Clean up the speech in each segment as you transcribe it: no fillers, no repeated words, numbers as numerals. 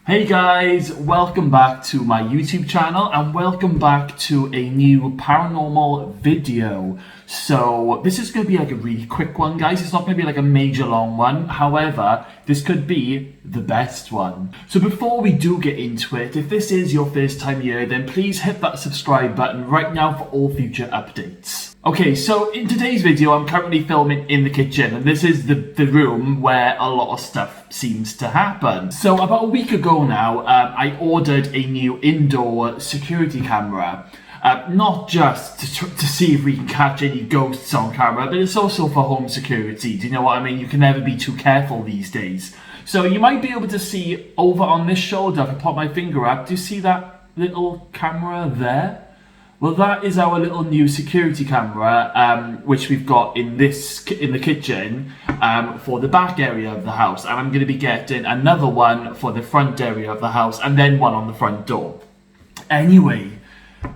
Hey guys, welcome back to my YouTube channel and welcome back to a new paranormal video. So this is going to be like a really quick one, guys. It's not going to be like a major long one. However, this could be the best one. So before we do get into it, if this is your first time here, then please hit that subscribe button right now for all future updates. Okay, so in today's video, I'm currently filming in the kitchen, and this is the room where a lot of stuff seems to happen. So about a week ago now, I ordered a new indoor security camera. Not just to see if we can catch any ghosts on camera, but it's also for home security. Do you know what I mean? You can never be too careful these days. So you might be able to see over on this shoulder, if I pop my finger up, do you see that little camera there? Well, that is our little new security camera, which we've got in the kitchen for the back area of the house, and I'm going to be getting another one for the front area of the house, and then one on the front door. Anyway,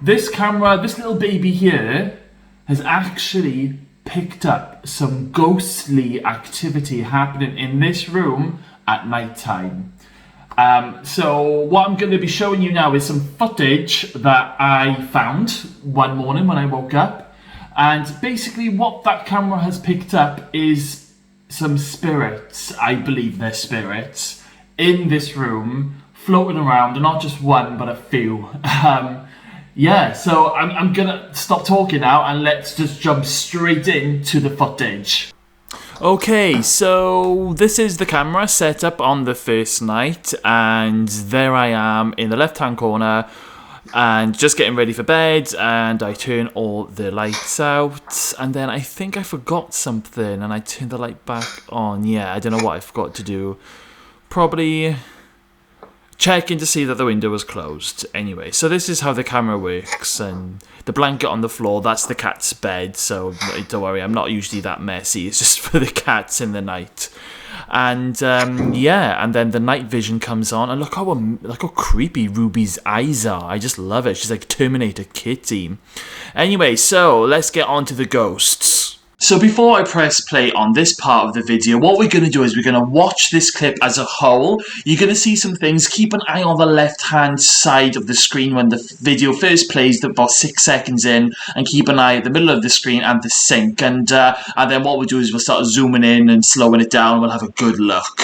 this camera, this little baby here, has actually picked up some ghostly activity happening in this room at night time. So what I'm going to be showing you now is some footage that I found one morning when I woke up, and basically what that camera has picked up is some spirits, I believe they're spirits, in this room floating around, and not just one but a few. Yeah, so I'm gonna stop talking now and let's just jump straight into the footage. Okay, so this is the camera set up on the first night, and there I am in the left-hand corner and just getting ready for bed, and I turn all the lights out, and then I think I forgot something and I turned the light back on. Yeah, I don't know what I forgot to do. Probably checking to see that the window was closed. Anyway, so this is how the camera works, and the blanket on the floor, that's the cat's bed, so don't worry, I'm not usually that messy, it's just for the cats in the night. And yeah, and then the night vision comes on, and look how creepy Ruby's eyes are. I just love it. She's like Terminator Kitty. Anyway, so let's get on to the ghosts. So before I press play on this part of the video, what we're going to do is we're going to watch this clip as a whole. You're going to see some things. Keep an eye on the left-hand side of the screen when the video first plays, about 6 seconds in, and keep an eye at the middle of the screen and the sync. And then what we'll do is we'll start zooming in and slowing it down. We'll have a good look.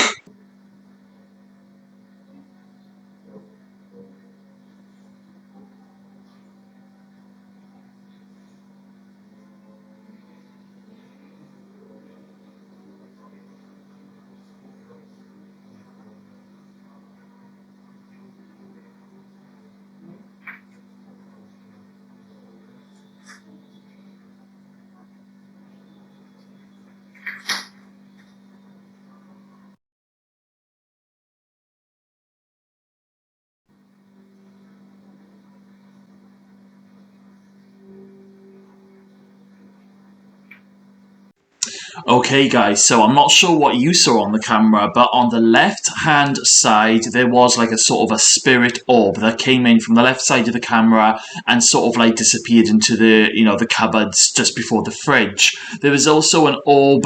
Okay guys, so I'm not sure what you saw on the camera, but on the left hand side there was like a sort of a spirit orb that came in from the left side of the camera and sort of like disappeared into the cupboards just before the fridge. There was also an orb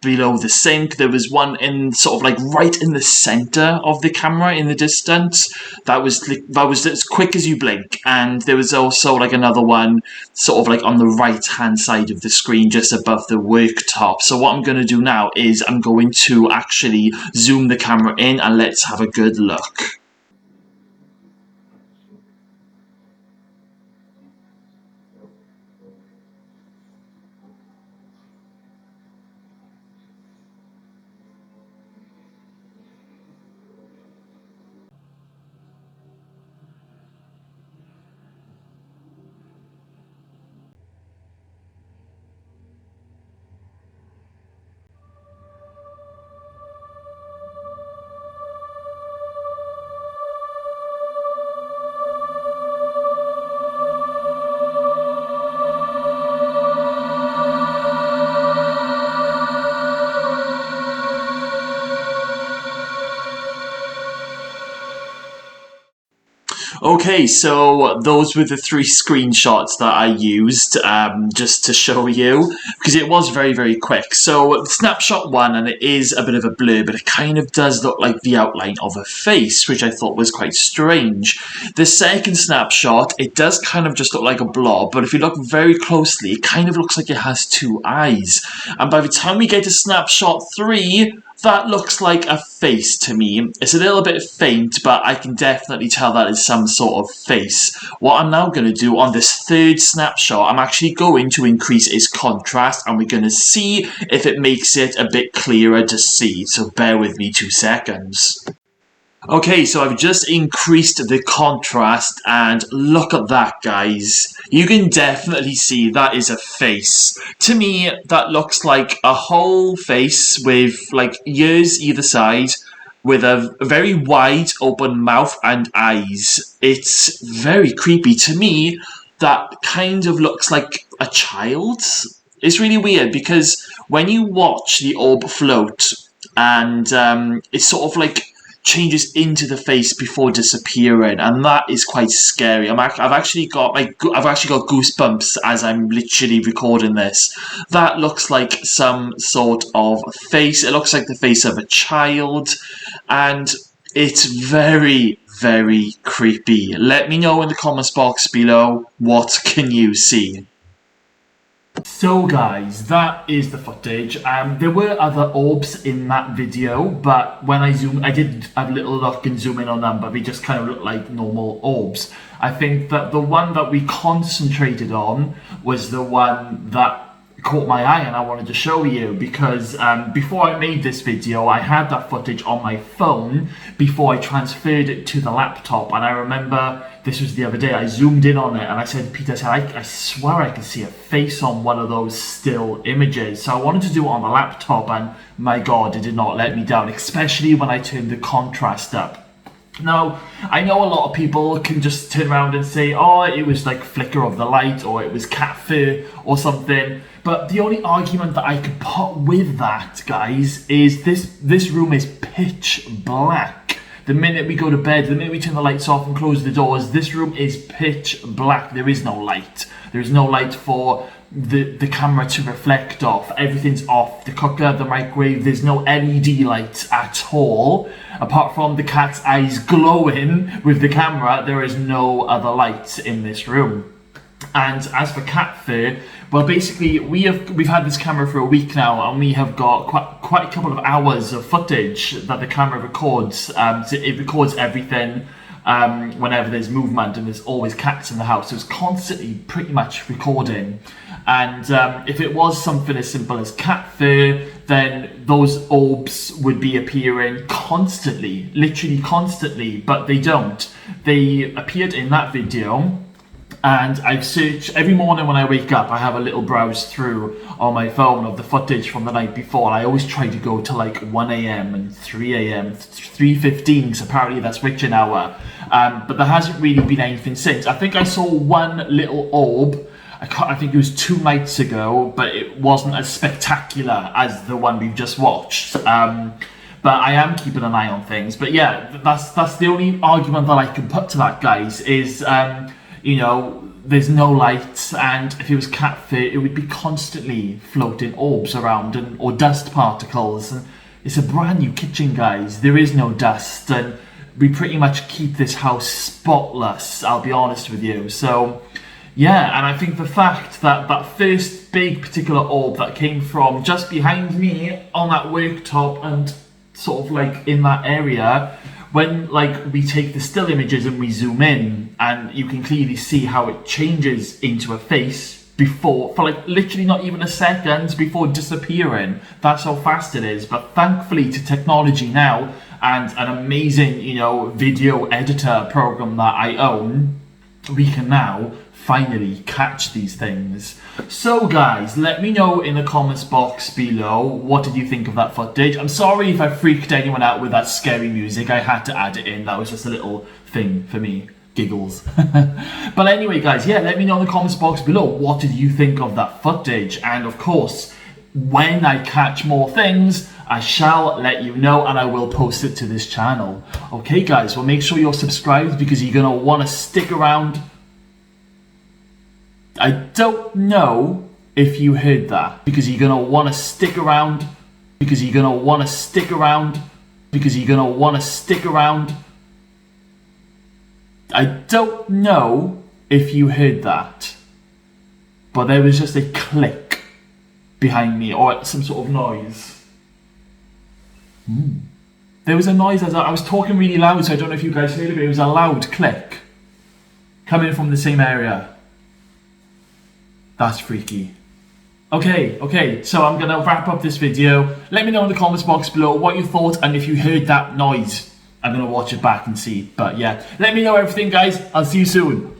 below the sink. There was one in sort of like right in the center of the camera in the distance. That was as quick as you blink. And there was also like another one sort of like on the right hand side of the screen just above the worktop. So what I'm going to do now is I'm going to actually zoom the camera in and let's have a good look. Okay, so those were the three screenshots that I used just to show you, because it was very, very quick. So, snapshot one, and it is a bit of a blur, but it kind of does look like the outline of a face, which I thought was quite strange. The second snapshot, it does kind of just look like a blob, but if you look very closely, it kind of looks like it has two eyes. And by the time we get to snapshot three, that looks like a face to me. It's a little bit faint, but I can definitely tell that is some sort of face. What I'm now going to do on this third snapshot, I'm actually going to increase its contrast, and we're going to see if it makes it a bit clearer to see. So bear with me 2 seconds. Okay, so I've just increased the contrast, and look at that, guys. You can definitely see that is a face. To me, that looks like a whole face with, like, ears either side, with a very wide open mouth and eyes. It's very creepy. To me, that kind of looks like a child. It's really weird, because when you watch the orb float, and it's sort of like changes into the face before disappearing, and that is quite scary. I've actually got goosebumps as I'm literally recording this. That looks like some sort of face. It looks like the face of a child, and it's very, very creepy. Let me know in the comments box below, what can you see? So guys, that is the footage. There were other orbs in that video, but when I did have a little look and zoom in on them, but they just kind of look like normal orbs. I think that the one that we concentrated on was the one that caught my eye, and I wanted to show you, because before I made this video, I had that footage on my phone before I transferred it to the laptop. And I remember this was the other day, I zoomed in on it, and I said, Peter, I swear I can see a face on one of those still images. So I wanted to do it on the laptop, and my god, it did not let me down, especially when I turned the contrast up. Now, I know a lot of people can just turn around and say, oh, it was like flicker of the light, or it was cat fur or something. But the only argument that I could put with that, guys, is this room is pitch black. The minute we go to bed, the minute we turn the lights off and close the doors, this room is pitch black. There is no light. There's no light for the camera to reflect off. Everything's off. The cooker, the microwave, there's no LED lights at all. Apart from the cat's eyes glowing with the camera, there is no other lights in this room. And as for cat fur, well, basically we've had this camera for a week now, and we have got quite a couple of hours of footage that the camera records. So it records everything whenever there's movement, and there's always cats in the house. So it's constantly pretty much recording. And if it was something as simple as cat fur, then those orbs would be appearing constantly, literally constantly, but they don't. They appeared in that video. And I've searched, every morning when I wake up, I have a little browse through on my phone of the footage from the night before. And I always try to go to like 1 a.m. and 3 a.m, 3:15, because apparently that's witching hour. But there hasn't really been anything since. I think I saw one little orb, I think it was 2 nights ago, but it wasn't as spectacular as the one we've just watched. But I am keeping an eye on things. But yeah, that's the only argument that I can put to that, guys, is... you know, there's no light, and if it was cat fur, it would be constantly floating orbs around, or dust particles. And it's a brand new kitchen, guys. There is no dust, and we pretty much keep this house spotless, I'll be honest with you. So yeah, and I think the fact that that first big particular orb that came from just behind me on that worktop, and sort of like in that area, when like we take the still images and we zoom in, and you can clearly see how it changes into a face before, for like literally not even a second before disappearing. That's how fast it is. But thankfully to technology now, and an amazing, you know, video editor program that I own, we can now finally catch these things. So guys, let me know in the comments box below, what did you think of that footage? I'm sorry if I freaked anyone out with that scary music. I had to add it in. That was just a little thing for me. Giggles. But anyway guys, yeah, let me know in the comments box below, what did you think of that footage? And of course, when I catch more things, I shall let you know and I will post it to this channel. Okay guys, well make sure you're subscribed because you're going to want to stick around. I don't know if you heard that, because you're going to want to stick around, because you're going to want to stick around, because you're going to want to stick around. I don't know if you heard that, but there was just a click behind me, or some sort of noise. There was a noise as I was talking really loud, so I don't know if you guys heard it, but it was a loud click coming from the same area. That's freaky. Okay, so I'm gonna wrap up this video. Let me know in the comments box below what you thought and if you heard that noise. I'm gonna watch it back and see. But yeah, let me know everything guys. I'll see you soon.